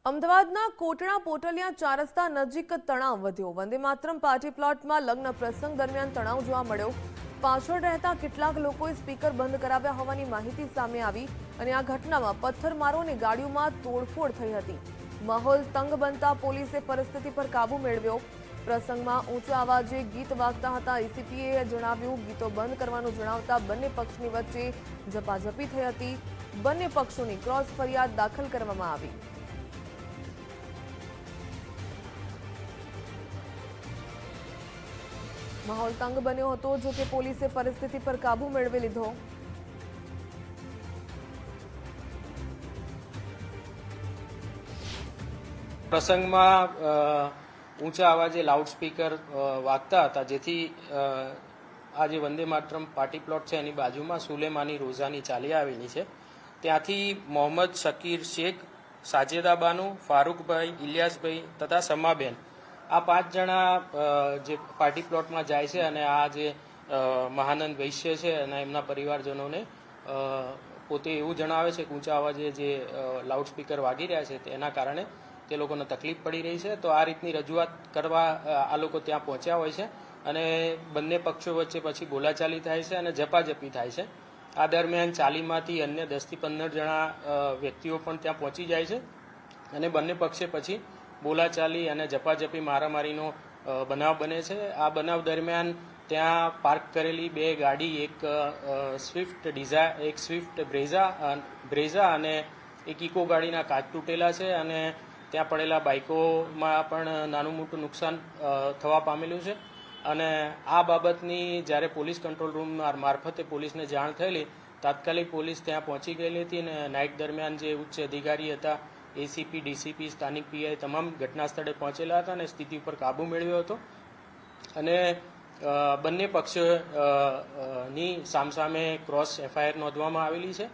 અમદાવાદના કોટડા પોટલિયા ચાર રસ્તા નજીક તણાવ વધ્યો। વંદે માતરમ પાર્ટી પ્લોટમાં લગ્ન પ્રસંગ દરમિયાન તણાવ જોવા મળ્યો। પાછળ રહેતા કેટલાક લોકોએ સ્પીકર બંધ કરાવ્યા હોવાની માહિતી સામે આવી અને આ ઘટનામાં પથ્થરમારો અને ગાડીઓમાં તોડફોડ થઈ હતી। માહોલ તંગ બનતા પોલીસે પરિસ્થિતિ પર કાબુ મેળવ્યો। પ્રસંગમાં ઊંચા અવાજે ગીત વાગતા હતા। એસીપીએ જણાવ્યું ગીતો બંધ કરવાનું જણાવતા બંને પક્ષની વચ્ચે ઝપાઝપી થઈ હતી। બંને પક્ષોની ક્રોસ ફરિયાદ દાખલ કરવામાં આવી। માહોલ તંગ બન્યો હતો, જો કે પોલીસે પરિસ્થિતિ પર કાબુ મેળવી લીધો। પ્રસંગમાં ઊંચા અવાજે લાઉડસ્પીકર વાગતા હતા, જેથી આ જે વંદે માતરમ પાર્ટી પ્લોટ છે એની બાજુમાં સુલેમાની રોઝાની ચાલી આવેલી છે, ત્યાંથી મોહમ્મદ શકીર શેખ, સાજેદા બાનુ, ફારૂકભાઈ, ઇલિયાસભાઈ તથા સમાબેન આ 5 જણા જે પાર્ટી પ્લોટમાં જાય છે અને આ જે મહાનંદ વૈશ્ય છે અને એમના પરિવારજનોને પોતે એવું જણાવે છે કે ઊંચા અવાજે જે લાઉડસ્પીકર વાગી રહ્યા છે તેના કારણે તે લોકોને તકલીફ પડી રહી છે। તો આ રીતની રજૂઆત કરવા આ લોકો ત્યાં પહોંચ્યા હોય છે અને બંને પક્ષો વચ્ચે પછી બોલાચાલી થાય છે અને ઝપાઝપી થાય છે। આ દરમિયાન ચાલીમાંથી અન્ય 10 થી 15 જણા વ્યક્તિઓ પણ ત્યાં પહોંચી જાય છે અને બંને પક્ષે પછી બોલાચાલી અને ઝપાઝપી મારામારીનો બનાવ બને છે। આ બનાવ દરમિયાન ત્યાં પાર્ક કરેલી 2 ગાડી, એક સ્વિફ્ટ બ્રેઝા અને એક ઇકો ગાડીના કાચ તૂટેલા છે અને ત્યાં પડેલા બાઇકોમાં પણ નાનું મોટું નુકસાન થવા પામેલું છે। અને આ બાબતની જ્યારે પોલીસ કંટ્રોલ રૂમ મારફતે પોલીસને જાણ થયેલી, તાત્કાલિક પોલીસ ત્યાં પહોંચી ગયેલી હતી અને નાઇટ દરમિયાન જે ઉચ્ચ અધિકારી હતા, એસીપી, ડીસીપી, સ્થાનિક પીઆઈ તમામ ઘટના સ્થળે પહોંચેલા હતા અને સ્થિતિ ઉપર કાબુ મેળવ્યો હતો અને બંને પક્ષની સામસામે ક્રોસ એફઆઈઆર નોંધવામાં આવેલી છે।